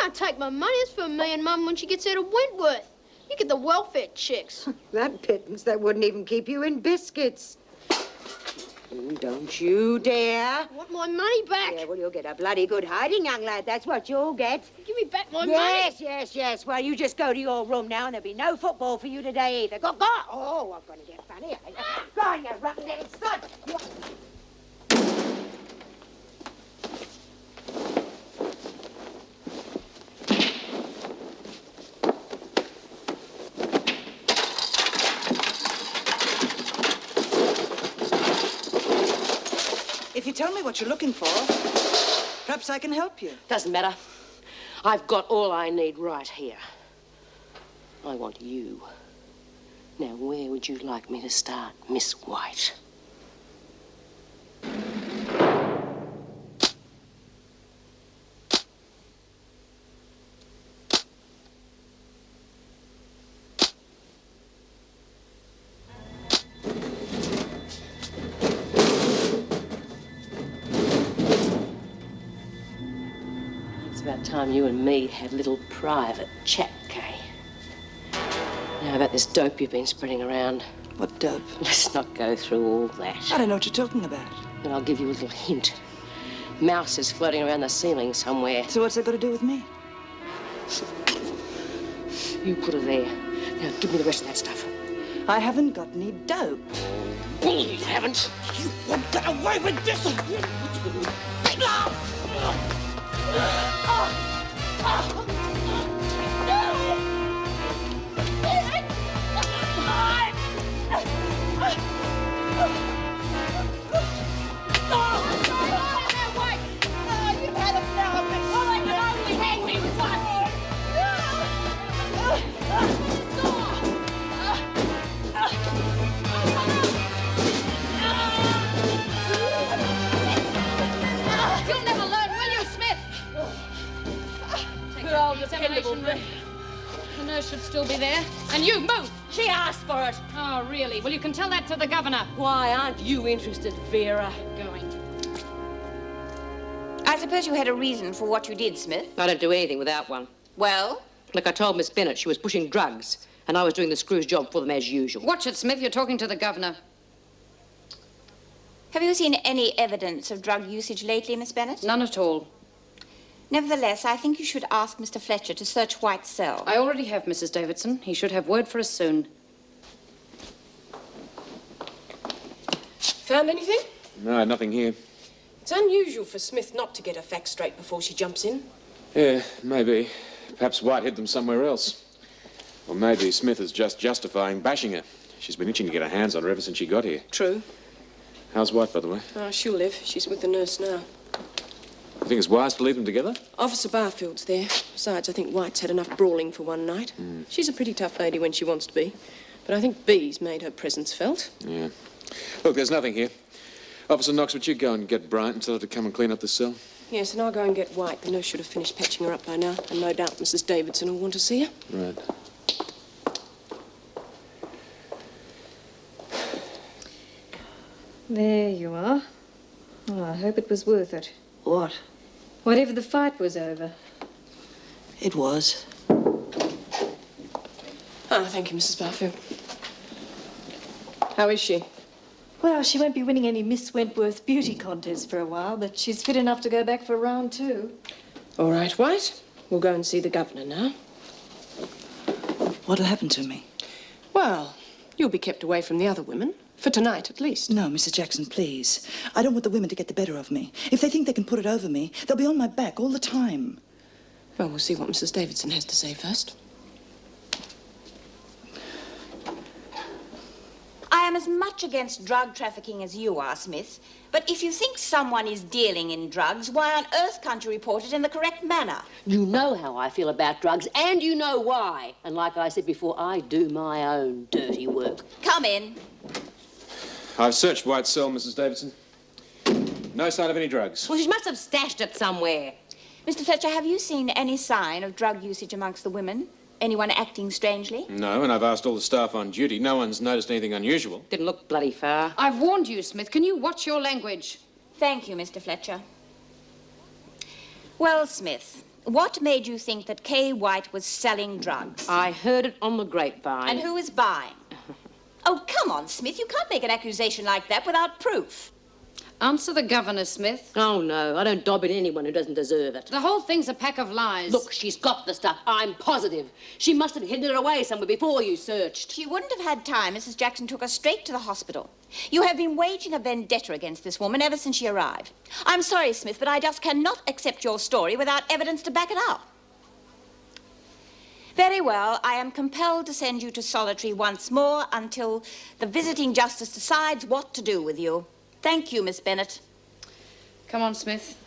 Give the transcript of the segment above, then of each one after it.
can't take my money. It's for me and Mum when she gets out of Wentworth. You get the welfare checks. That pittance, that wouldn't even keep you in biscuits. Don't you dare. I want my money back. Yeah, well, you'll get a bloody good hiding, young lad. That's what you'll get. Give me back my money. Yes. Well, you just go to your room now, and there'll be no football for you today either. Go. Oh, I'm going to get funny. Go on, you rotten little sod. If you tell me what you're looking for, perhaps I can help you. Doesn't matter. I've got all I need right here. I want you. Now, where would you like me to start, Miss White? It's about time you and me had a little private chat, Kay. Now about this dope you've been spreading around. What dope? Let's not go through all that. I don't know what you're talking about. And I'll give you a little hint. Mouse is floating around the ceiling somewhere. So what's that got to do with me? You put her there. Now give me the rest of that stuff. I haven't got any dope. Bull, you haven't. You won't get away with this. You'll never learn, will you, Smith? Good old dependable me. The nurse should still be there. And you, move! She asked for it. Oh, really? Well, you can tell that to the governor. Why aren't you interested, Vera? Going. I suppose you had a reason for what you did, Smith. I don't do anything without one. Well? Like I told Miss Bennett, she was pushing drugs, and I was doing the screw's job for them as usual. Watch it, Smith. You're talking to the governor. Have you seen any evidence of drug usage lately, Miss Bennett? None at all. Nevertheless, I think you should ask Mr. Fletcher to search White's cell. I already have, Mrs. Davidson. He should have word for us soon. Found anything? No, nothing here. It's unusual for Smith not to get her facts straight before she jumps in. Yeah, maybe. Perhaps White hid them somewhere else. Or maybe Smith is just justifying bashing her. She's been itching to get her hands on her ever since she got here. True. How's White, by the way? Oh, she'll live. She's with the nurse now. You think it's wise to leave them together? Officer Barfield's there. Besides, I think White's had enough brawling for one night. She's a pretty tough lady when she wants to be. But I think B's made her presence felt. Yeah. Look, there's nothing here. Officer Knox, would you go and get Bryant and tell her to come and clean up the cell? Yes, and I'll go and get White. The nurse should have finished patching her up by now. And no doubt Mrs. Davidson will want to see her. Right. There you are. Oh, I hope it was worth it. What? Whatever the fight was over. It was. Oh, thank you, Mrs. Barfield. How is she? Well, she won't be winning any Miss Wentworth beauty contest for a while, but she's fit enough to go back for round 2. All right, White. We'll go and see the governor now. What'll happen to me? Well, you'll be kept away from the other women. For tonight, at least. No, Mrs. Jackson, please. I don't want the women to get the better of me. If they think they can put it over me, they'll be on my back all the time. Well, we'll see what Mrs. Davidson has to say first. I am as much against drug trafficking as you are, Smith. But if you think someone is dealing in drugs, why on earth can't you report it in the correct manner? You know how I feel about drugs, and you know why. And like I said before, I do my own dirty work. Come in. I've searched White's cell, Mrs. Davidson. No sign of any drugs. Well, she must have stashed it somewhere. Mr. Fletcher, have you seen any sign of drug usage amongst the women? Anyone acting strangely? No, and I've asked all the staff on duty. No one's noticed anything unusual. Didn't look bloody far. I've warned you, Smith. Can you watch your language? Thank you, Mr. Fletcher. Well, Smith, What made you think that Kay White was selling drugs? I heard it on the grapevine. And who is buying? Oh, come on, Smith. You can't make an accusation like that without proof. Answer the governor, Smith. Oh, no, I don't dob at anyone who doesn't deserve it. The whole thing's a pack of lies. Look, she's got the stuff. I'm positive. She must have hidden it away somewhere before you searched. She wouldn't have had time. Mrs. Jackson took her straight to the hospital. You have been waging a vendetta against this woman ever since she arrived. I'm sorry, Smith, but I just cannot accept your story without evidence to back it up. Very well, I am compelled to send you to solitary once more until the visiting justice decides what to do with you. Thank you, Miss Bennett. Come on, Smith.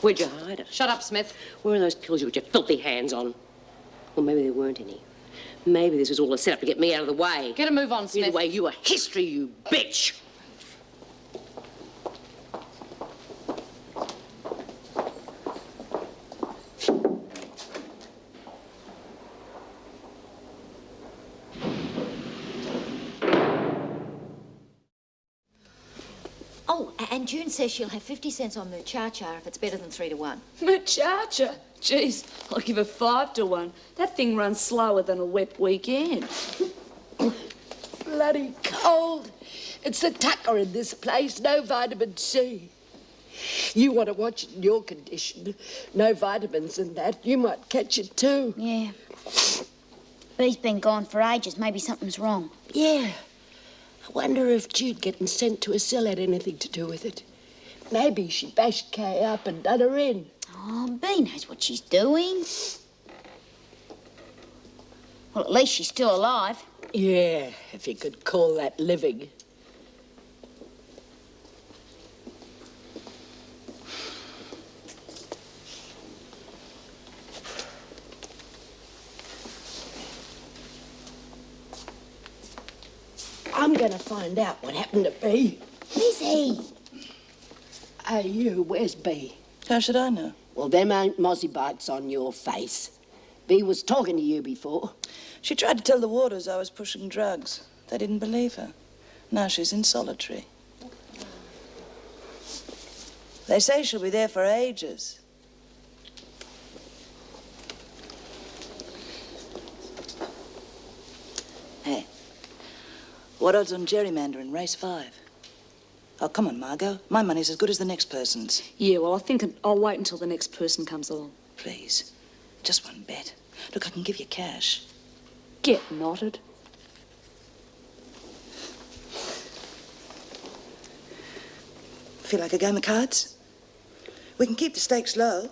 Where'd you hide it? Shut up, Smith. Where are those pills you got your filthy hands on? Well, maybe there weren't any. Maybe this was all a setup to get me out of the way. Get a move on, Smith. Either way, you are history, you bitch. Oh, and June says she'll have 50 cents on Muchacha if it's better than 3 to 1. Muchacha? Jeez, I'll give her 5 to 1. That thing runs slower than a wet weekend. Bloody cold. It's the tucker in this place, no vitamin C. You want to watch it in your condition. No vitamins in that. You might catch it too. Yeah. Bee's been gone for ages. Maybe something's wrong. Yeah. I wonder if Jude getting sent to a cell had anything to do with it. Maybe she bashed Kay up and done her in. Oh, Bee knows what she's doing. Well, at least she's still alive. Yeah, if you could call that living. I'm going to find out what happened to Bee. Where's he? Hey, you, where's Bee? How should I know? Well, them ain't mozzie bites on your face. Bee was talking to you before. She tried to tell the warders I was pushing drugs. They didn't believe her. Now she's in solitary. They say she'll be there for ages. Hey, what odds on gerrymandering race 5? Oh, come on, Margot. My money's as good as the next person's. Yeah, well, I think I'll wait until the next person comes along. Please, just one bet. Look, I can give you cash. Get knotted. Feel like a game of cards? We can keep the stakes low.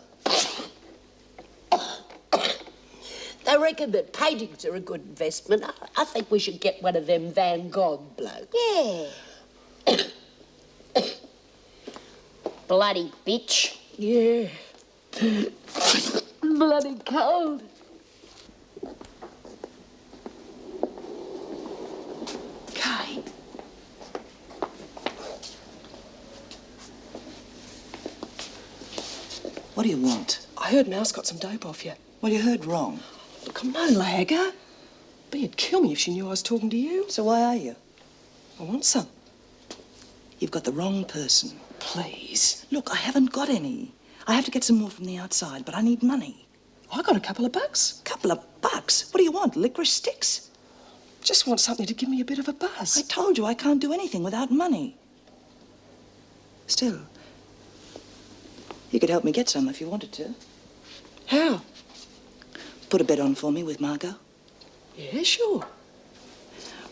They reckon that paintings are a good investment. I think we should get one of them Van Gogh blokes. Yeah. Bloody bitch. Yeah. Bloody cold. Kay. What do you want? I heard Mouse got some dope off you. Well, you heard wrong. Come on, Lagger. Bee'd kill me if she knew I was talking to you. So why are you? I want some. You've got the wrong person. Please. Look, I haven't got any. I have to get some more from the outside, but I need money. I got a couple of bucks. Couple of bucks? What do you want, licorice sticks? Just want something to give me a bit of a buzz. I told you I can't do anything without money. Still, you could help me get some if you wanted to. How? Put a bet on for me with Margot. Yeah, sure.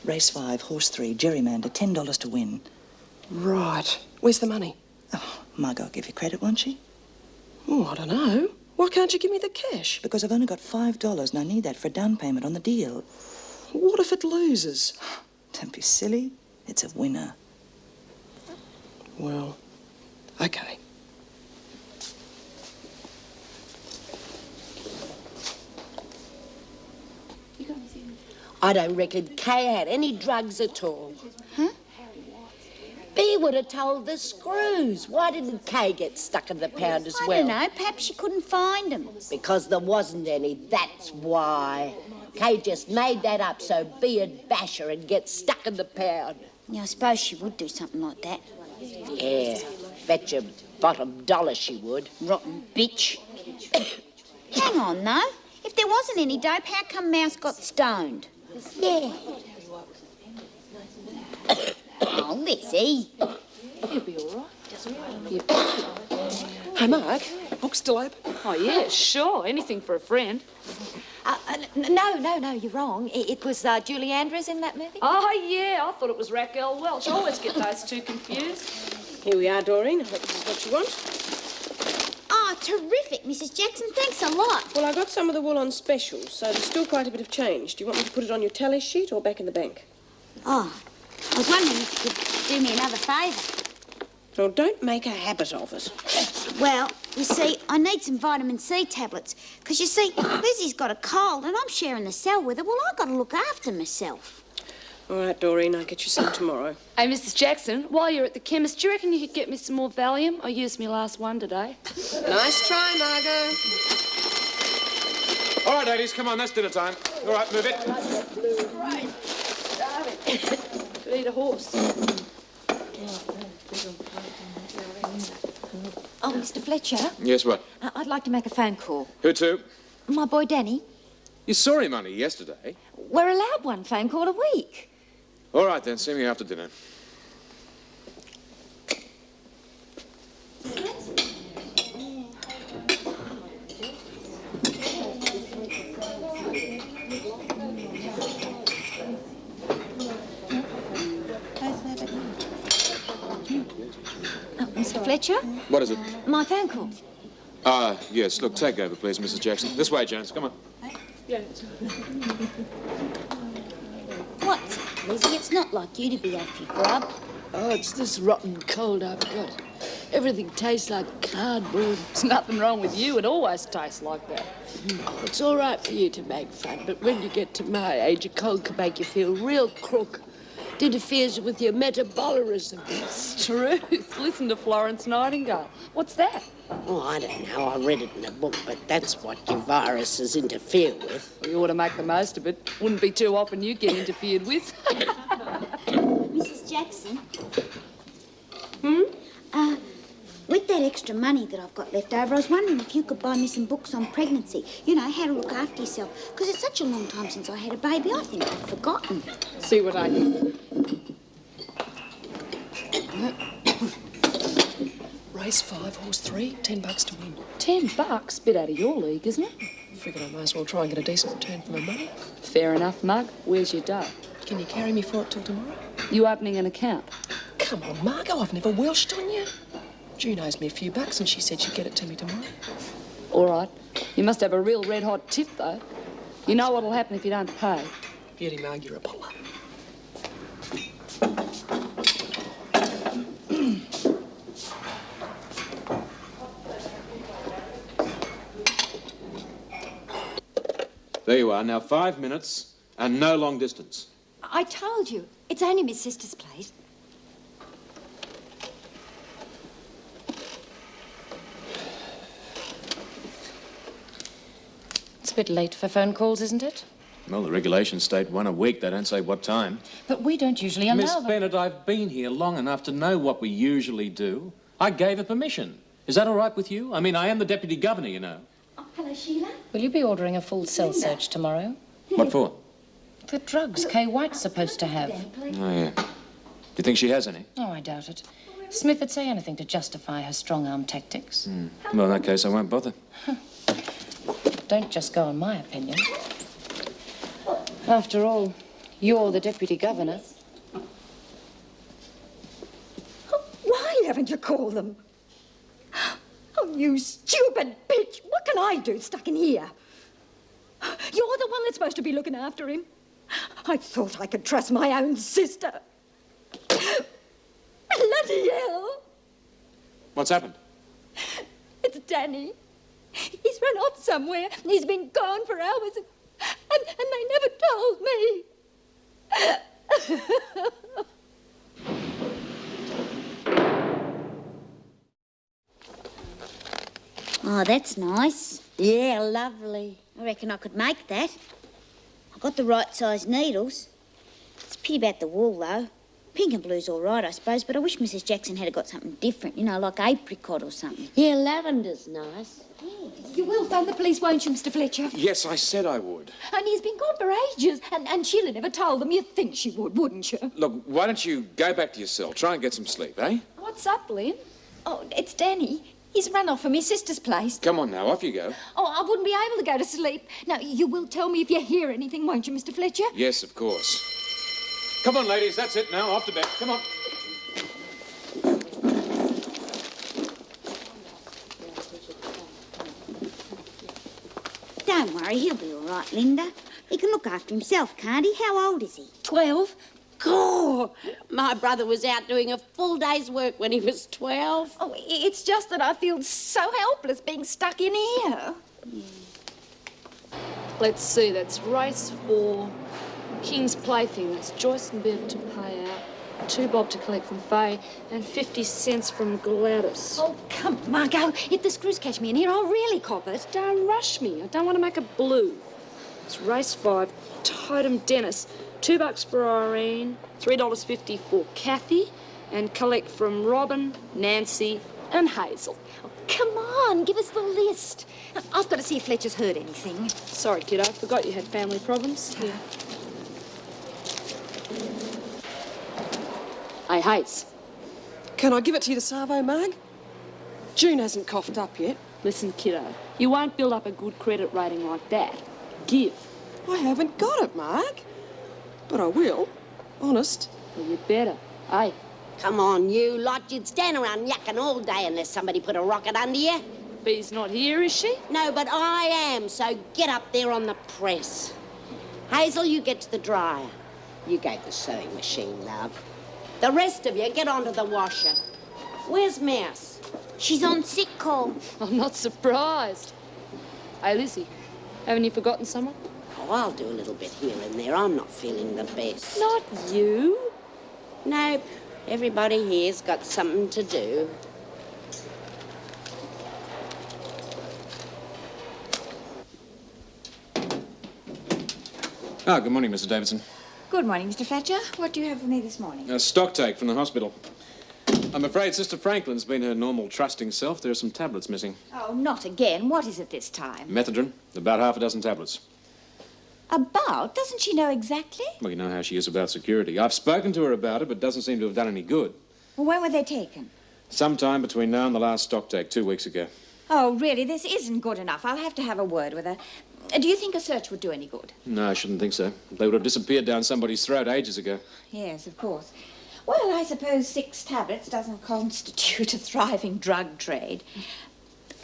Race 5, horse 3, gerrymander, $10 to win. Right. Where's the money? Oh, Margot will give you credit, won't she? Oh, I don't know. Why can't you give me the cash? Because I've only got $5 and I need that for a down payment on the deal. What if it loses? Don't be silly. It's a winner. Well, okay. I don't reckon Kay had any drugs at all. Huh? Bee would have told the screws. Why didn't Kay get stuck in the pound as well? I don't know. Perhaps she couldn't find them. Because there wasn't any, that's why. Kay just made that up so Bea'd bash her and get stuck in the pound. Yeah, I suppose she would do something like that. Yeah, bet your bottom dollar she would. Rotten bitch. Hang on, though. If there wasn't any dope, how come Mouse got stoned? Yeah. Oh, Lizzie. He'll be all right. Hey, Mark, book's still open? Oh, yeah, sure. Anything for a friend. No, you're wrong. It was Julie Andrews in that movie. Oh, yeah, I thought it was Raquel Welch. I always get those two confused. Here we are, Doreen. I hope this is what you want. Oh, terrific, Mrs. Jackson. Thanks a lot. Well, I got some of the wool on special, so there's still quite a bit of change. Do you want me to put it on your tally sheet or back in the bank? Oh, I was wondering if you could do me another favour. Well, don't make a habit of it. Well, you see, I need some vitamin C tablets. Because, you see, Lizzie's got a cold and I'm sharing the cell with her. Well, I've got to look after myself. All right, Doreen, I'll get you some tomorrow. Hey, Mrs. Jackson, while you're at the chemist, do you reckon you could get me some more Valium? I used my last one today. Nice try, Margot. All right, ladies, come on, that's dinner time. All right, move it. Right. Could eat a horse. Oh, Mr. Fletcher. Yes, what? I'd like to make a phone call. Who to? My boy Danny. You saw him only yesterday. We're allowed one phone call a week. All right, then, see me after dinner. Mr. Fletcher? What is it? My phone call. Yes. Look, take over, please, Mrs. Jackson. This way, Jones. Come on. What's that, Lizzie? It's not like you to be off your grub. Oh, it's this rotten cold I've got. Everything tastes like cardboard. There's nothing wrong with you. It always tastes like that. Oh, it's all right for you to make fun, but when you get to my age, a cold can make you feel real crook. It interferes with your metabolism. It's truth. Listen to Florence Nightingale. What's that? Oh, I don't know. I read it in a book, but that's what your viruses interfere with. Well, you ought to make the most of it. Wouldn't be too often you get interfered with. Mrs. Jackson? With that extra money that I've got left over, I was wondering if you could buy me some books on pregnancy. You know, how to look after yourself. Because it's such a long time since I had a baby, I think I've forgotten. See what I can. Race 5, horse 3, $10 to win. $10? Bit out of your league, isn't it? Figured I might as well try and get a decent return for my money. Fair enough, Mug. Where's your dough? Can you carry me for it till tomorrow? You opening an account? Come on, Margot, I've never welched on you. June owes me a few bucks and she said she'd get it to me tomorrow. All right. You must have a real red-hot tip, though. You know what'll happen if you don't pay. Beauty, Marg, you're a polar. There you are. Now 5 minutes and no long distance. I told you. It's only my sister's place. It's a bit late for phone calls, isn't it? Well, the regulations state one a week. They don't say what time. But we don't usually allow Miss them. Bennett, I've been here long enough to know what we usually do. I gave her permission. Is that all right with you? I mean, I am the Deputy Governor, you know. Oh, hello, Sheila. Will you be ordering a full cell search tomorrow? What for? The drugs Kay White's supposed to have. Oh, yeah. Do you think she has any? Oh, I doubt it. Smith would say anything to justify her strong-arm tactics. Well, in that case, I won't bother. Don't just go on my opinion. After all, you're the Deputy Governor. Why haven't you called them? Oh, you stupid bitch. What can I do stuck in here? You're the one that's supposed to be looking after him. I thought I could trust my own sister. Bloody hell. What's happened? It's Danny. He's run off somewhere. He's been gone for hours and they never told me. Oh, that's nice. Yeah, lovely. I reckon I could make that. Got the right size needles. It's a pity about the wool, though. Pink and blue's all right, I suppose, but I wish Mrs. Jackson had got something different, you know, like apricot or something. Yeah, lavender's nice. You will phone the police, won't you, Mr. Fletcher? Yes, I said I would. And he's been gone for ages, and Sheila never told them. You'd think she would, wouldn't you? Look, why don't you go back to your cell, try and get some sleep, eh? What's up, Lynn? Oh, it's Danny. He's run off from his sister's place. Come on now, off you go. Oh, I wouldn't be able to go to sleep. Now, you will tell me if you hear anything, won't you, Mr. Fletcher? Yes, of course. Come on, ladies, that's it now. Off to bed. Come on. Don't worry, he'll be all right, Linda. He can look after himself, can't he? How old is he? 12. God, my brother was out doing a full day's work when he was 12. Oh, it's just that I feel so helpless being stuck in here. Let's see, that's race 4. King's Plaything. That's Joyce and Bev to pay out. 2 bob to collect from Faye and 50 cents from Gladys. Oh, come, Margot. If the screws catch me in here, I'll really cop it. Don't rush me. I don't want to make a blue. It's race 5. Totem Dennis. $2 for Irene, $3.50 for Kathy, and collect from Robin, Nancy, and Hazel. Oh, come on, give us the list. I've got to see if Fletcher's heard anything. Sorry, kiddo. Forgot you had family problems. Here. Hey, Hayes. Can I give it to you to Savo, Marg? June hasn't coughed up yet. Listen, kiddo. You won't build up a good credit rating like that. Give. I haven't got it, Marg. But I will. Honest. Well, you better. Hey. Come on, you lot. You'd stand around yakking all day unless somebody put a rocket under you. Bee's not here, is she? No, but I am, so get up there on the press. Hazel, you get to the dryer. You go to the sewing machine, love. The rest of you get onto the washer. Where's Mouse? She's on sick call. I'm not surprised. Hey, Lizzie, haven't you forgotten someone? Oh, I'll do a little bit here and there. I'm not feeling the best. Not you. Nope. Everybody here's got something to do. Ah, good morning, Mrs. Davidson. Good morning, Mr. Fletcher. What do you have for me this morning? A stock take from the hospital. I'm afraid Sister Franklin's been her normal trusting self. There are some tablets missing. Oh, not again. What is it this time? Methadone, about half a dozen tablets. About? Doesn't she know exactly? Well, you know how she is about security. I've spoken to her about it, but doesn't seem to have done any good. Well, when were they taken? Sometime between now and the last stock take, 2 weeks ago. Oh, really? This isn't good enough. I'll have to have a word with her. Do you think a search would do any good? No, I shouldn't think so. They would have disappeared down somebody's throat ages ago. Yes, of course. Well, I suppose 6 tablets doesn't constitute a thriving drug trade.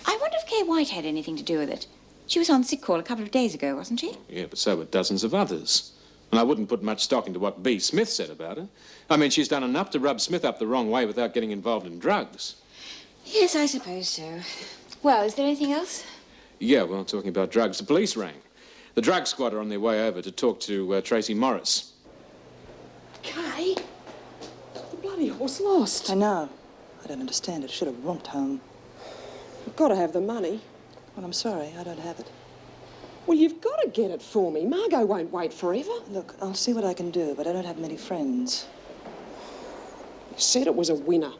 I wonder if Kay White had anything to do with it. She was on sick call a couple of days ago, wasn't she? Yeah, but so were dozens of others. And I wouldn't put much stock into what B. Smith said about her. I mean, she's done enough to rub Smith up the wrong way without getting involved in drugs. Yes, I suppose so. Well, is there anything else? Yeah, well, talking about drugs, the police rang. The drug squad are on their way over to talk to Tracy Morris. Kay? The bloody horse lost. I know. I don't understand it. Should have romped home. I've got to have the money. Well, I'm sorry. I don't have it. Well, you've got to get it for me. Margot won't wait forever. Look, I'll see what I can do, but I don't have many friends. You said it was a winner.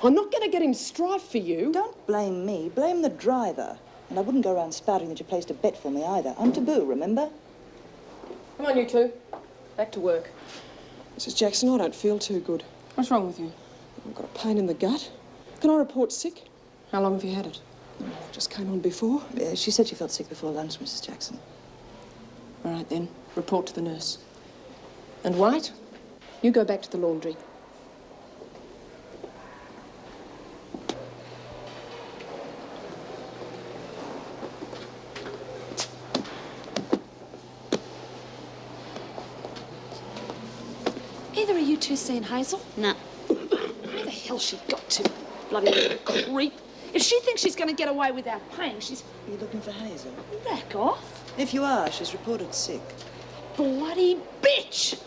I'm not going to get him strife for you. Don't blame me. Blame the driver. And I wouldn't go around spouting that you placed a bet for me either. I'm taboo, remember? Come on, you two. Back to work. Mrs. Jackson, I don't feel too good. What's wrong with you? I've got a pain in the gut. Can I report sick? How long have you had it? Just came on before. She said she felt sick before lunch, Mrs. Jackson. All right, then. Report to the nurse. And White, you go back to the laundry. Either of you two seen Hazel? No. Where the hell she got to? Bloody little creep. If she thinks she's going to get away without paying, she's... Are you looking for Hazel? Back off. If you are, she's reported sick. Bloody bitch!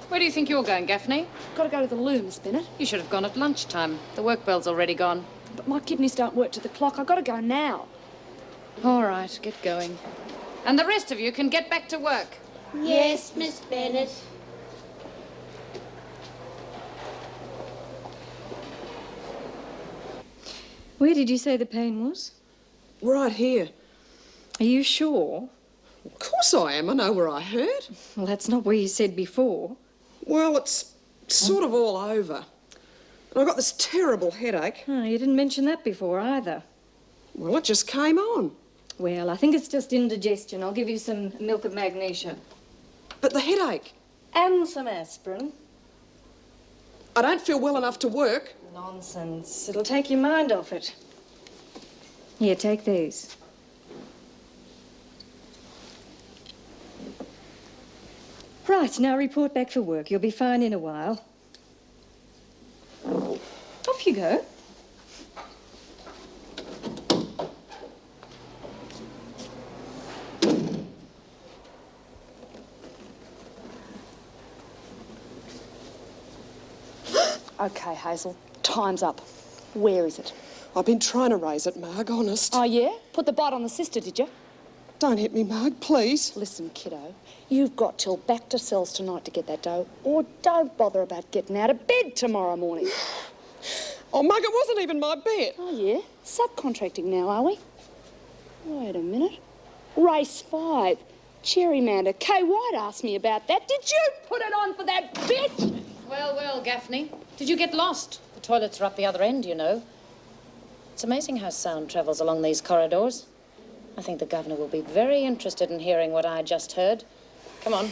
Where do you think you're going, Gaffney? Got to go to the loo, Miss Bennett. You should have gone at lunchtime. The work bell's already gone. But my kidneys don't work to the clock. I've got to go now. All right, get going. And the rest of you can get back to work. Yes, Miss Bennett. Where did you say the pain was? Right here. Are you sure? Of course I am. I know where I hurt. Well, that's not where you said before. Well, it's sort of all over. And I've got this terrible headache. Oh, you didn't mention that before either. Well, it just came on. Well, I think it's just indigestion. I'll give you some milk of magnesia. But the headache. And some aspirin. I don't feel well enough to work. Nonsense. It'll take your mind off it. Here, take these. Right, now report back for work. You'll be fine in a while. Off you go. Okay, Hazel, time's up. Where is it? I've been trying to raise it, Marg, honest. Oh, yeah? Put the bite on the sister, did you? Don't hit me, Marg, please. Listen, kiddo, you've got till back to cells tonight to get that dough, or don't bother about getting out of bed tomorrow morning. Oh, Marg, it wasn't even my bet. Oh, yeah? Subcontracting now, are we? Wait a minute. Race 5. Gerrymander. Kay White asked me about that. Did you put it on for that bitch? Well, well, Gaffney. Did you get lost? The toilets are up the other end, you know. It's amazing how sound travels along these corridors. I think the governor will be very interested in hearing what I just heard. Come on.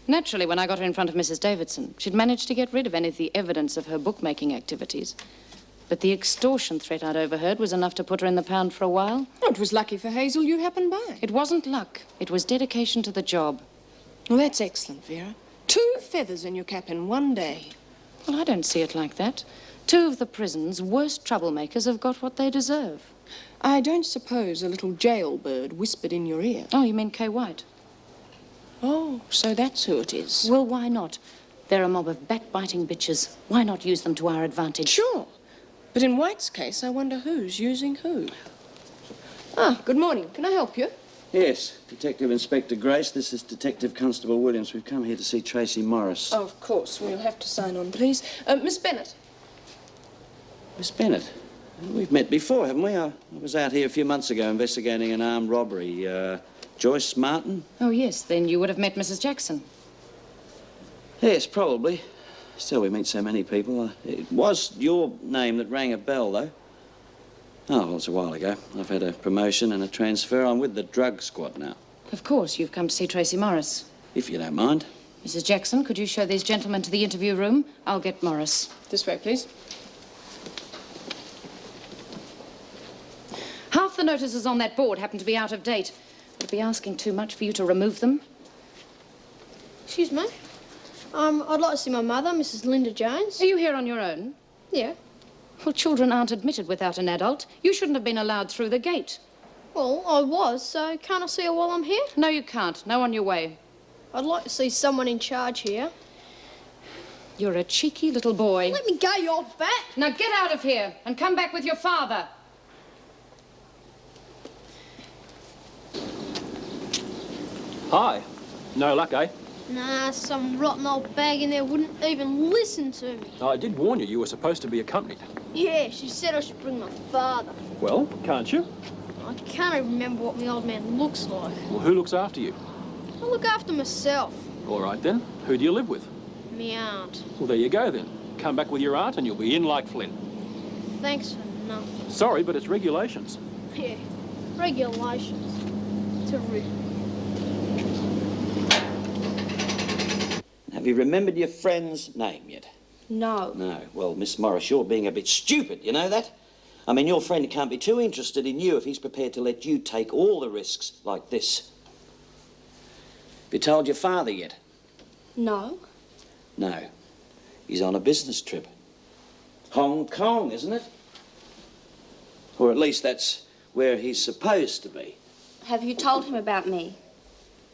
Naturally, when I got her in front of Mrs. Davidson, she'd managed to get rid of any of the evidence of her bookmaking activities. But the extortion threat I'd overheard was enough to put her in the pound for a while. Oh, it was lucky for Hazel you happened by. It wasn't luck. It was dedication to the job. Well, that's excellent, Vera. 2 feathers in your cap in one day. Well, I don't see it like that. 2 of the prison's worst troublemakers have got what they deserve. I don't suppose a little jailbird whispered in your ear. Oh, you mean Kay White? Oh, so that's who it is. Well, why not? They're a mob of backbiting bitches. Why not use them to our advantage? Sure. But in White's case, I wonder who's using who. Ah, good morning. Can I help you? Yes, Detective Inspector Grace. This is Detective Constable Williams. We've come here to see Tracy Morris. Oh, of course. We'll have to sign on, please. Miss Bennett. Miss Bennett. We've met before, haven't we? I was out here a few months ago investigating an armed robbery. Joyce Martin? Oh, yes. Then you would have met Mrs. Jackson. Yes, probably. Still, we meet so many people. It was your name that rang a bell, though. Oh, well, it's a while ago. I've had a promotion and a transfer. I'm with the drug squad now. Of course, you've come to see Tracy Morris. If you don't mind. Mrs. Jackson, could you show these gentlemen to the interview room? I'll get Morris. This way, please. Half the notices on that board happen to be out of date. Would it be asking too much for you to remove them? Excuse me. I'd like to see my mother, Mrs. Linda Jones. Are you here on your own? Yeah. Well, children aren't admitted without an adult. You shouldn't have been allowed through the gate. Well, I was, so can't I see her while I'm here? No, you can't. No, on your way. I'd like to see someone in charge here. You're a cheeky little boy. Let me go, you old bat! Now get out of here and come back with your father. Hi. No luck, eh? Nah, some rotten old bag in there wouldn't even listen to me. I did warn you, you were supposed to be accompanied. Yeah, she said I should bring my father. Well, can't you? I can't even remember what my old man looks like. Well, who looks after you? I look after myself. All right, then. Who do you live with? Me aunt. Well, there you go, then. Come back with your aunt and you'll be in like Flint. Thanks for nothing. Sorry, but it's regulations. Yeah, regulations. Terrific. Have you remembered your friend's name yet? No. No. Well, Miss Morris, you're being a bit stupid, you know that? I mean, your friend can't be too interested in you if he's prepared to let you take all the risks like this. Have you told your father yet? No. No. He's on a business trip. Hong Kong, isn't it? Or at least that's where he's supposed to be. Have you told him about me?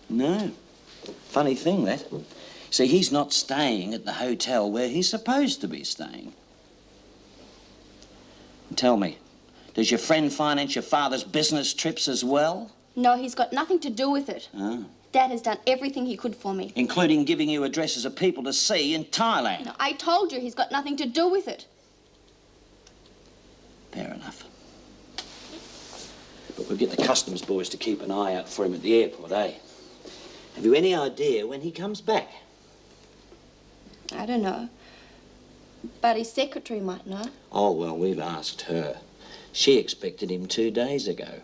No. Funny thing, that. See, he's not staying at the hotel where he's supposed to be staying. Tell me, does your friend finance your father's business trips as well? No, he's got nothing to do with it. Oh. Dad has done everything he could for me. Including giving you addresses of people to see in Thailand. No, I told you he's got nothing to do with it. Fair enough. But we'll get the customs boys to keep an eye out for him at the airport, eh? Have you any idea when he comes back? I don't know. But his secretary might know. Oh, well, we've asked her. She expected him 2 days ago.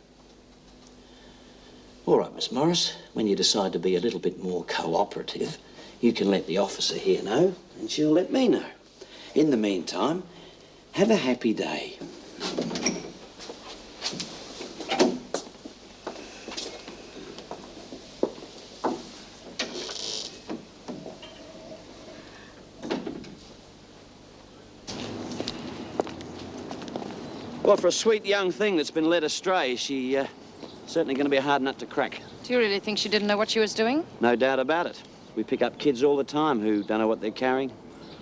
All right, Miss Morris, when you decide to be a little bit more cooperative, you can let the officer here know, and she'll let me know. In the meantime, have a happy day. Well, for a sweet young thing that's been led astray, she certainly going to be a hard nut to crack. Do you really think she didn't know what she was doing? No doubt about it. We pick up kids all the time who don't know what they're carrying.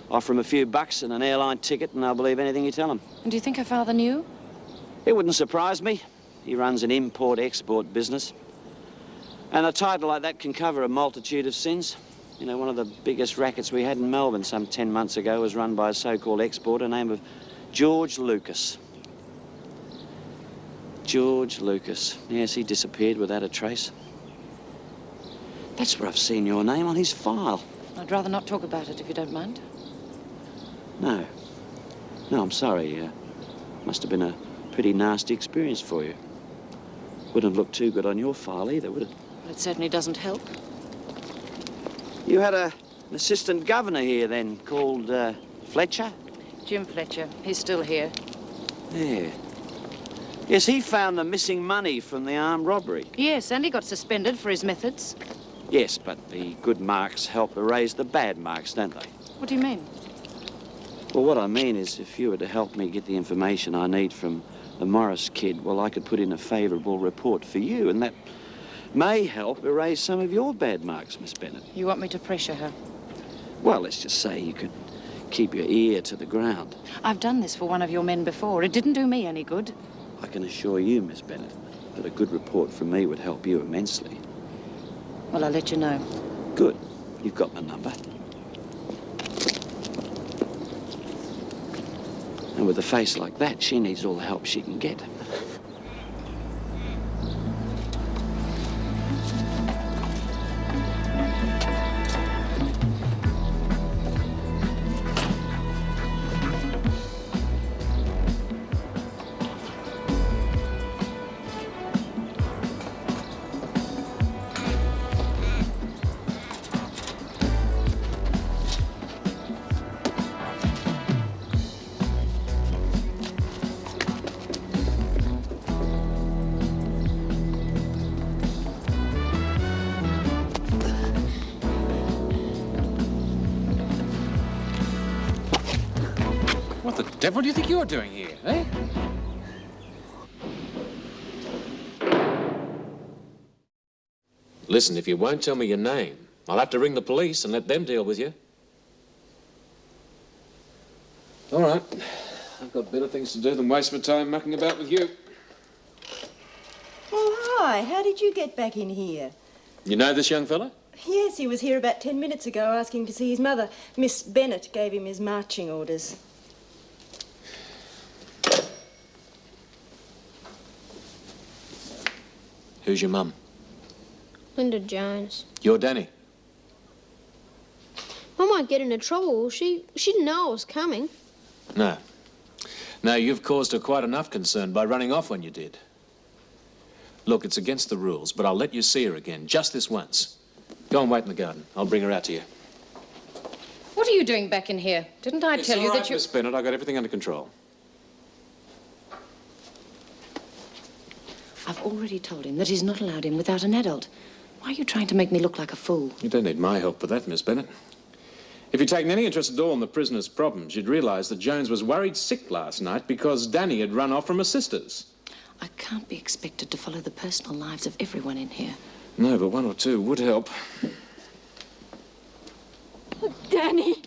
Offer them a few bucks and an airline ticket and they'll believe anything you tell them. And do you think her father knew? It wouldn't surprise me. He runs an import-export business. And a title like that can cover a multitude of sins. You know, one of the biggest rackets we had in Melbourne some 10 months ago was run by a so-called exporter named George Lucas. George Lucas. Yes, he disappeared without a trace. That's where I've seen your name on his file. I'd rather not talk about it if you don't mind. No. No, I'm sorry. Must have been a pretty nasty experience for you. Wouldn't have looked too good on your file either, would it? Well, it certainly doesn't help. You had an assistant governor here then, called Fletcher? Jim Fletcher. He's still here. Yeah. Yes, he found the missing money from the armed robbery. Yes, and he got suspended for his methods. Yes, but the good marks help erase the bad marks, don't they? What do you mean? Well, what I mean is if you were to help me get the information I need from the Morris kid, well, I could put in a favourable report for you, and that may help erase some of your bad marks, Miss Bennett. You want me to pressure her? Well, let's just say you could keep your ear to the ground. I've done this for one of your men before. It didn't do me any good. I can assure you, Miss Bennett, that a good report from me would help you immensely. Well, I'll let you know. Good. You've got my number. And with a face like that, she needs all the help she can get. What the devil do you think you're doing here, eh? Listen, if you won't tell me your name, I'll have to ring the police and let them deal with you. All right. I've got better things to do than waste my time mucking about with you. Oh, hi. How did you get back in here? You know this young fella? Yes, he was here about 10 minutes ago asking to see his mother. Miss Bennett gave him his marching orders. Who's your mum? Linda Jones. You're Danny. I might get into trouble. She didn't know I was coming. No. No, you've caused her quite enough concern by running off when you did. Look, it's against the rules, but I'll let you see her again, just this once. Go and wait in the garden. I'll bring her out to you. What are you doing back in here? Didn't I tell you that you... Miss Bennett, I got everything under control. I've already told him that he's not allowed in without an adult. Why are you trying to make me look like a fool? You don't need my help for that, Miss Bennett. If you'd taken any interest at all in the prisoner's problems, you'd realise that Jones was worried sick last night because Danny had run off from her sisters. I can't be expected to follow the personal lives of everyone in here. No, but one or two would help. Oh, Danny.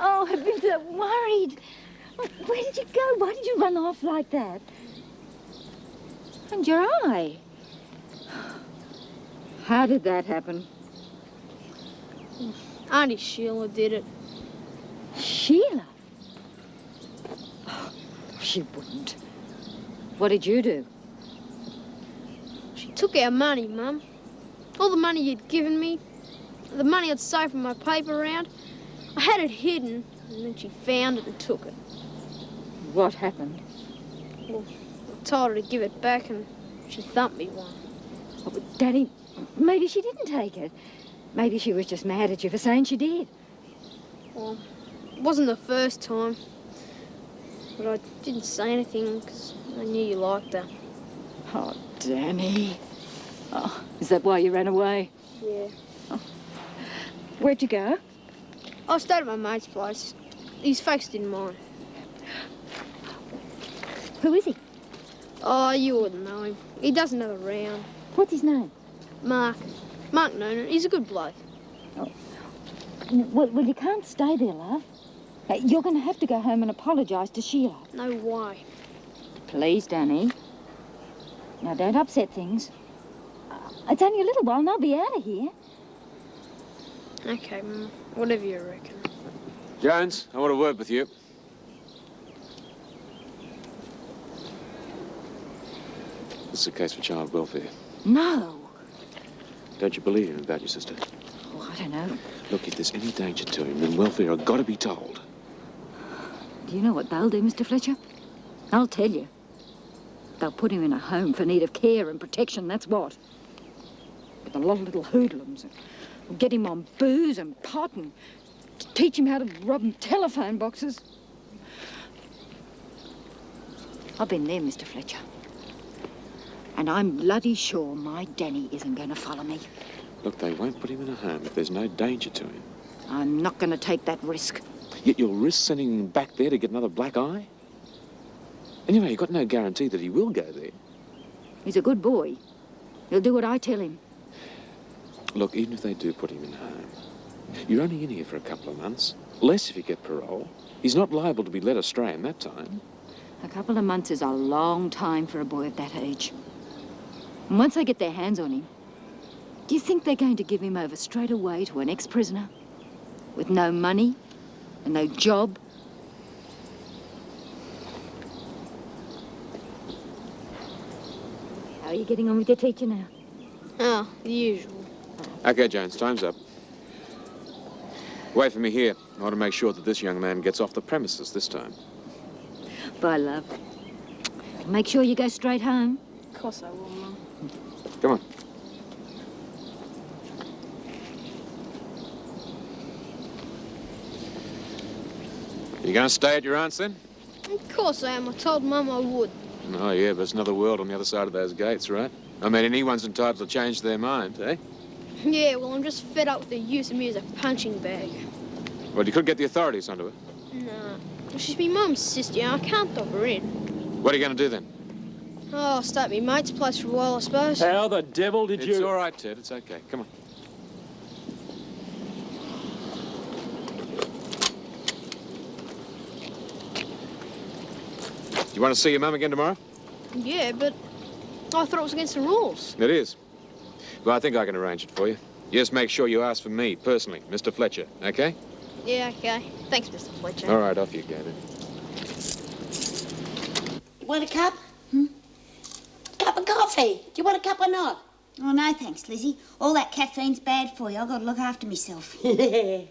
Oh, I've been so worried. Where did you go? Why did you run off like that? And your eye. How did that happen? Auntie Sheila did it. Sheila? Oh, she wouldn't. What did you do? She took our money, Mum. All the money you'd given me, the money I'd saved from my paper round. I had it hidden, and then she found it and took it. What happened? Well, I told her to give it back, and she thumped me one. Oh, but Daddy, maybe she didn't take it. Maybe she was just mad at you for saying she did. Well, it wasn't the first time. But I didn't say anything because I knew you liked her. Oh, Danny. Oh, is that why you ran away? Yeah. Oh. Where'd you go? I stayed at my mate's place. His folks didn't mind. Who is he? Oh, you wouldn't know him. He does another round. What's his name? Mark. Mark Noonan. He's a good bloke. Oh. Well, you can't stay there, love. You're going to have to go home and apologise to Sheila. No way. Please, Danny. Now, don't upset things. It's only a little while and I'll be out of here. Okay, Mum. Whatever you reckon. Jones, I want a word with you. This is a case for child welfare. No. Don't you believe him about your sister? Oh, I don't know. Look, if there's any danger to him, then welfare have got to be told. Do you know what they'll do, Mr. Fletcher? I'll tell you. They'll put him in a home for need of care and protection, that's what. With a lot of little hoodlums. And get him on booze and pot and teach him how to rob telephone boxes. I've been there, Mr. Fletcher. And I'm bloody sure my Danny isn't going to follow me. Look, they won't put him in a home if there's no danger to him. I'm not going to take that risk. Yet you'll risk sending him back there to get another black eye? Anyway, you've got no guarantee that he will go there. He's a good boy. He'll do what I tell him. Look, even if they do put him in home, you're only in here for a couple of months. Less if you get parole. He's not liable to be led astray in that time. A couple of months is a long time for a boy of that age. And once they get their hands on him, do you think they're going to give him over straight away to an ex-prisoner? With no money and no job? How are you getting on with your teacher now? Oh, the usual. Okay, Jones, time's up. Wait for me here. I want to make sure that this young man gets off the premises this time. Bye, love. Make sure you go straight home. Of course I will, Mum. Come on. You going to stay at your aunt's then? Of course I am. I told Mum I would. Oh, yeah, but it's another world on the other side of those gates, right? I mean, anyone's entitled to change their mind, eh? Yeah, well, I'm just fed up with the use of me as a punching bag. Well, you could get the authorities onto her. Nah. Well, she's my mum's sister. I can't dock her in. What are you going to do then? Oh, I'll stay at my mate's place for a while, I suppose. How the devil did you... It's all right, Ted. It's okay. Come on. You want to see your mum again tomorrow? Yeah, but I thought it was against the rules. It is. Well, I think I can arrange it for you. Just make sure you ask for me, personally, Mr. Fletcher, okay? Yeah, okay. Thanks, Mr. Fletcher. All right, off you go then. Want a cup? Cup of coffee. Do you want a cup or not? Oh, no, thanks, Lizzie. All that caffeine's bad for you. I've got to look after myself. You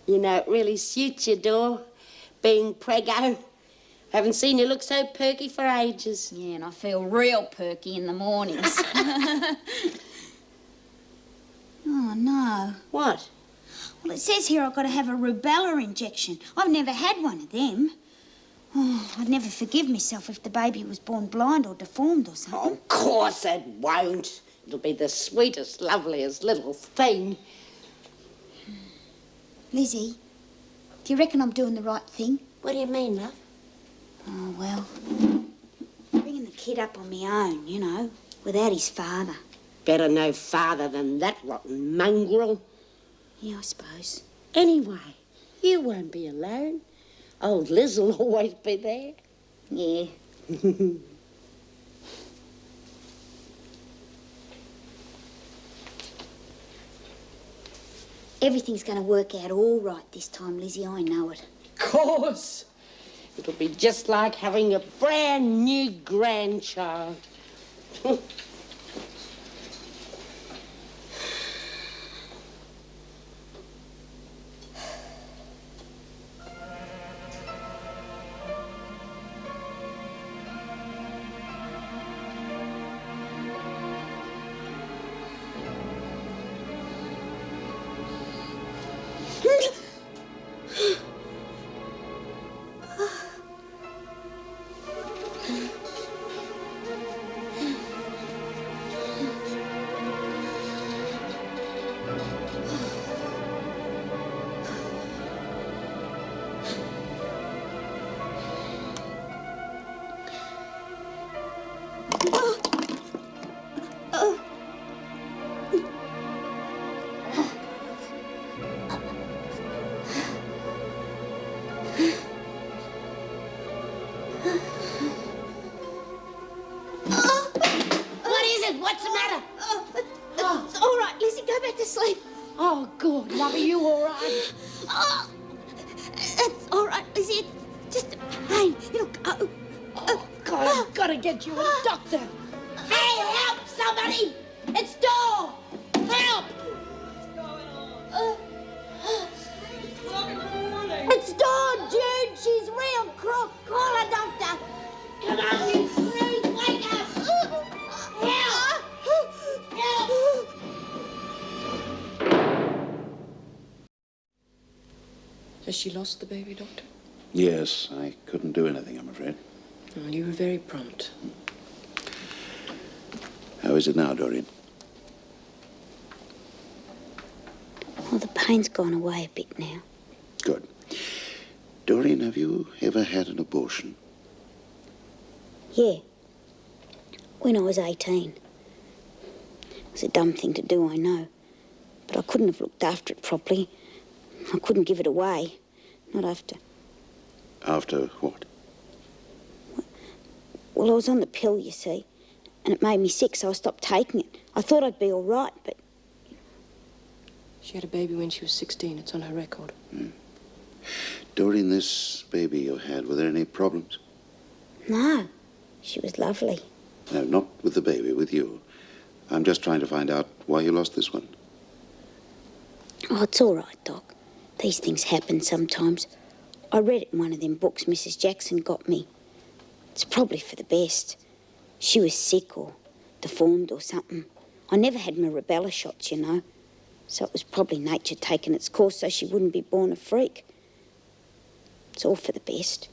know, it really suits you, Dor, being preggo. Haven't seen you look so perky for ages. Yeah, and I feel real perky in the mornings. Oh, no. What? Well, it says here I've got to have a rubella injection. I've never had one of them. Oh, I'd never forgive myself if the baby was born blind or deformed or something. Of course it won't. It'll be the sweetest, loveliest little thing. Lizzie, do you reckon I'm doing the right thing? What do you mean, love? Oh, well, bringing the kid up on my own, you know, without his father. Better no farther than that rotten mongrel. Yeah, I suppose. Anyway, you won't be alone. Old Liz will always be there. Yeah. Everything's going to work out all right this time, Lizzie. I know it. Of course. It'll be just like having a brand new grandchild. What is it? What's the matter? It's all right, Lizzie. Go back to sleep. Oh, good. Love, are you all right? Oh, it's all right, Lizzie. It's just a pain. It'll go. Oh, God, I've got to get you a doctor. Hey, help, somebody! It's Dawn! Help! It's Dawn, Jude. She's real crook. Call a doctor. Come on, you screws. Wake up. Help! Help! Has she lost the baby, Doctor? Yes, I couldn't do anything, I'm afraid. Oh, you were very prompt. How is it now, Doreen? Well, the pain's gone away a bit now. Good. Doreen, have you ever had an abortion? Yeah. When I was 18. It was a dumb thing to do, I know. But I couldn't have looked after it properly. I couldn't give it away. Not after... After what? Well, I was on the pill, you see. And it made me sick, so I stopped taking it. I thought I'd be all right, but... She had a baby when she was 16. It's on her record. Doreen, this baby you had, were there any problems? No. She was lovely. No, not with the baby, with you. I'm just trying to find out why you lost this one. Oh, it's all right, Doc. These things happen sometimes. I read it in one of them books Mrs. Jackson got me. It's probably for the best. She was sick or deformed or something. I never had my rubella shots, you know. So it was probably nature taking its course so she wouldn't be born a freak. It's all for the best.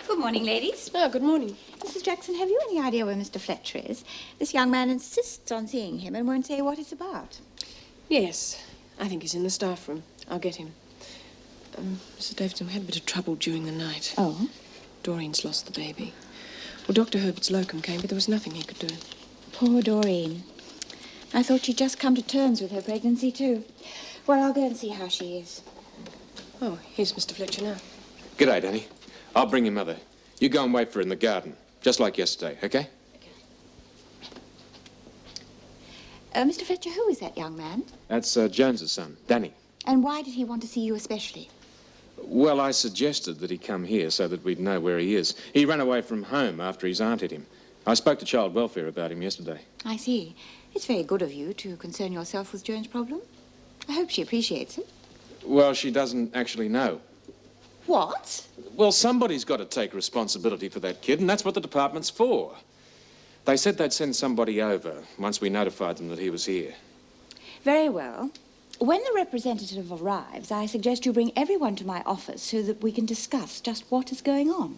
Good morning, ladies. Oh, good morning. Mrs. Jackson, have you any idea where Mr. Fletcher is? This young man insists on seeing him and won't say what it's about. Yes, I think he's in the staff room. I'll get him. Mrs. Davidson, we had a bit of trouble during the night. Oh? Doreen's lost the baby. Well, Dr. Herbert's locum came, but there was nothing he could do. Poor Doreen. I thought she'd just come to terms with her pregnancy, too. Well, I'll go and see how she is. Oh, here's Mr. Fletcher now. G'day, Danny. I'll bring your mother. You go and wait for her in the garden, just like yesterday, okay? Mr. Fletcher, who is that young man? That's Jones's son, Danny. And why did he want to see you especially? Well, I suggested that he come here so that we'd know where he is. He ran away from home after his aunt hit him. I spoke to Child Welfare about him yesterday. I see. It's very good of you to concern yourself with Joan's problem. I hope she appreciates it. Well, she doesn't actually know. What? Well, somebody's got to take responsibility for that kid, and that's what the department's for. They said they'd send somebody over once we notified them that he was here. Very well. When the representative arrives, I suggest you bring everyone to my office so that we can discuss just what is going on.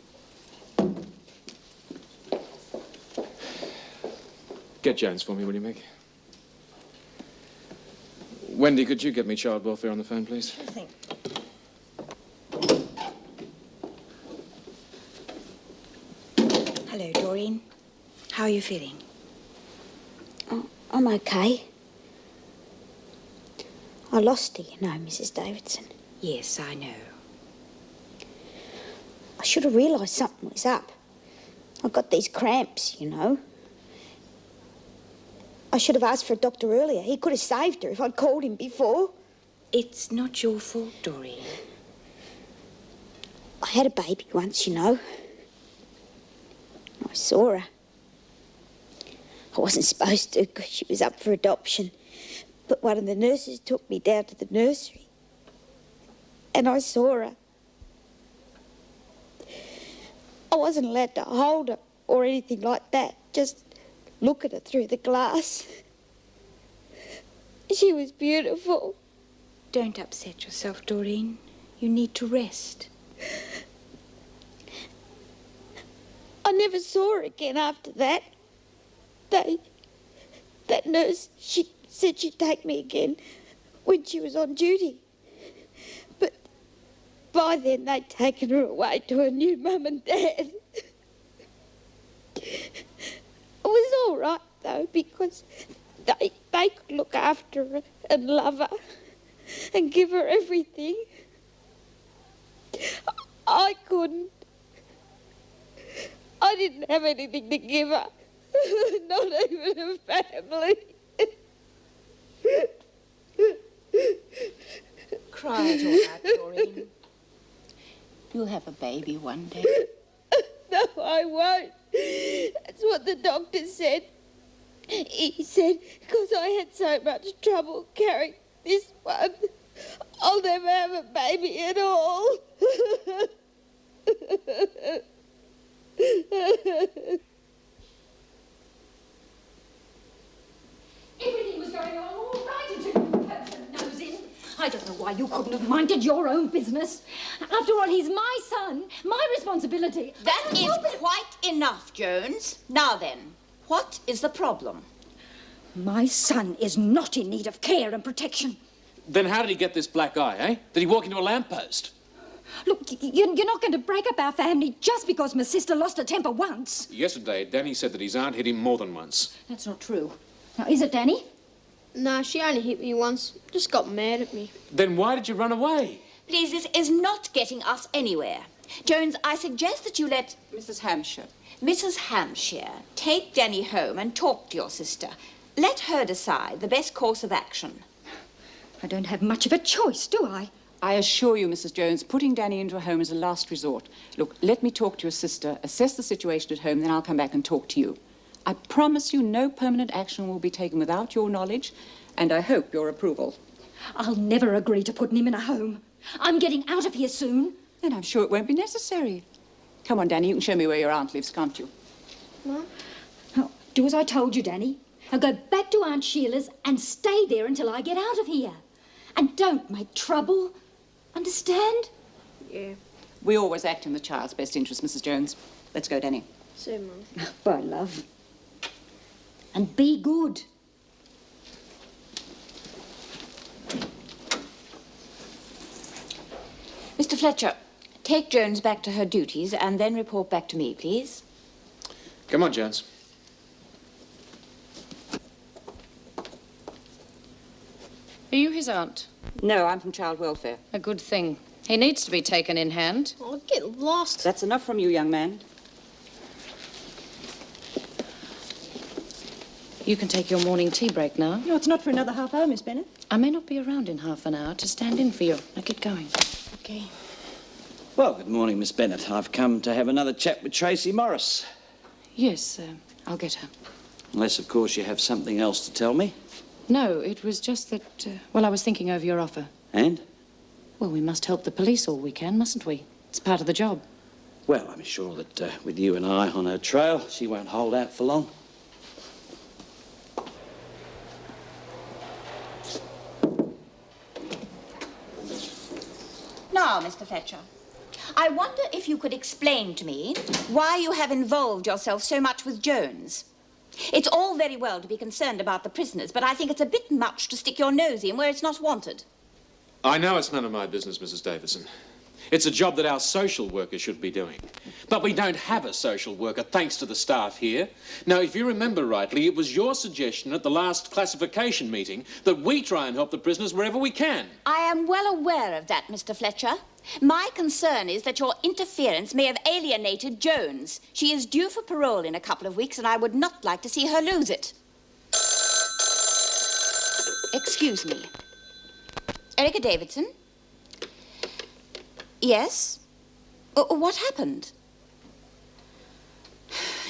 Get Jones for me, will you, Meg? Wendy, could you get me Child Welfare on the phone, please? I think. How are you feeling? Oh, I'm okay. I lost her, you know, Mrs. Davidson. Yes, I know. I should have realised something was up. I got these cramps, you know. I should have asked for a doctor earlier. He could have saved her if I'd called him before. It's not your fault, Doreen. I had a baby once, you know. I saw her. I wasn't supposed to because she was up for adoption. But one of the nurses took me down to the nursery. And I saw her. I wasn't allowed to hold her or anything like that. Just look at her through the glass. She was beautiful. Don't upset yourself, Doreen. You need to rest. I never saw her again after that. That nurse, she said she'd take me again when she was on duty. But by then they'd taken her away to her new mum and dad. It was all right, though, because they could look after her and love her and give her everything. I couldn't. I didn't have anything to give her. Not even a family. Cry it all out, Doreen. You'll have a baby one day. No, I won't. That's what the doctor said. He said, because I had so much trouble carrying this one, I'll never have a baby at all. Everything was going on all right until you poked your nose in. I don't know why you couldn't have minded your own business. After all, he's my son, my responsibility. That is quite enough, Jones. Now then, what is the problem? My son is not in need of care and protection. Then how did he get this black eye, eh? Did he walk into a lamppost? Look, you're not going to break up our family just because my sister lost her temper once. Yesterday, Danny said that his aunt hit him more than once. That's not true. Now, is it, Danny? No, she only hit me once. Just got mad at me. Then why did you run away? Please, this is not getting us anywhere. Jones, I suggest that you let Mrs. Hampshire. Mrs. Hampshire take Danny home and talk to your sister. Let her decide the best course of action. I don't have much of a choice, do I? I assure you, Mrs. Jones, putting Danny into a home is a last resort. Look, let me talk to your sister, assess the situation at home, then I'll come back and talk to you. I promise you no permanent action will be taken without your knowledge, and I hope your approval. I'll never agree to putting him in a home. I'm getting out of here soon. Then I'm sure it won't be necessary. Come on, Danny, you can show me where your aunt lives, can't you? Mum? Now, do as I told you, Danny. Now go back to Aunt Sheila's and stay there until I get out of here. And don't make trouble. Understand? Yeah. We always act in the child's best interest, Mrs. Jones. Let's go, Danny. So, Mum. Bye, love. And be good. Mr. Fletcher, take Jones back to her duties and then report back to me, please. Come on, Jones. Are you his aunt? No, I'm from Child Welfare. A good thing. He needs to be taken in hand. I'll get lost. That's enough from you, young man. You can take your morning tea break now. No, it's not for another half hour, Miss Bennett. I may not be around in half an hour to stand in for you. Now get going. Okay. Well, good morning, Miss Bennett. I've come to have another chat with Tracy Morris. Yes, I'll get her. Unless, of course, you have something else to tell me. No, it was just that, well, I was thinking over your offer. And? Well, we must help the police all we can, mustn't we? It's part of the job. Well, I'm sure that with you and I on her trail, she won't hold out for long. Now, Mr. Fletcher, I wonder if you could explain to me why you have involved yourself so much with Jones. It's all very well to be concerned about the prisoners, but I think it's a bit much to stick your nose in where it's not wanted. I know it's none of my business, Mrs. Davidson. It's a job that our social worker should be doing. But we don't have a social worker, thanks to the staff here. Now, if you remember rightly, it was your suggestion at the last classification meeting that we try and help the prisoners wherever we can. I am well aware of that, Mr. Fletcher. My concern is that your interference may have alienated Jones. She is due for parole in a couple of weeks, and I would not like to see her lose it. Excuse me. Erica Davidson? Yes? What happened?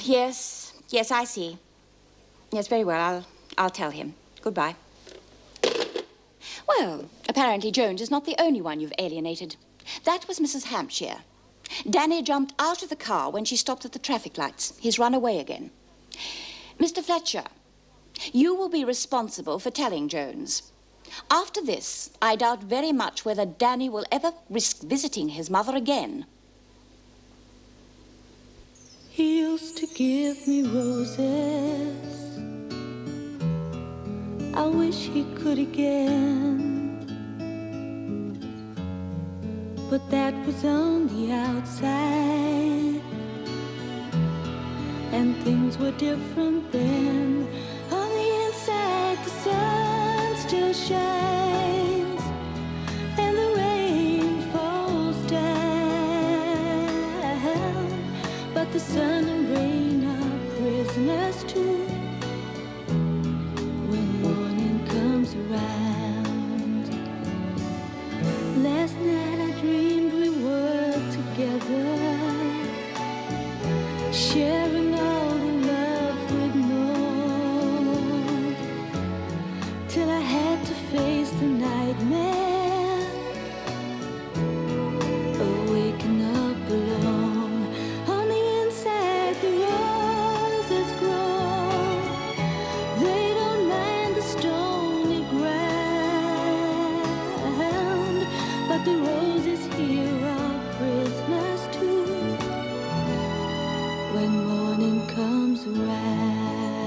Yes, I see. Yes, very well. I'll tell him. Goodbye. Well, apparently Jones is not the only one you've alienated. That was Mrs. Hampshire. Danny jumped out of the car when she stopped at the traffic lights. He's run away again. Mr. Fletcher, you will be responsible for telling Jones. After this, I doubt very much whether Danny will ever risk visiting his mother again. He used to give me roses. I wish he could again. But that was on the outside, and things were different then. On the inside, the sun still shines, and the rain falls down. But the sun and rain are prisoners too. When morning comes around, last night I dreamed we were together, sharing all the love we'd known, till I had to face the nightmare, waking up alone. On the inside, the roses grow. They don't mind the stony ground, but the roses here are prisoners too. When morning comes around.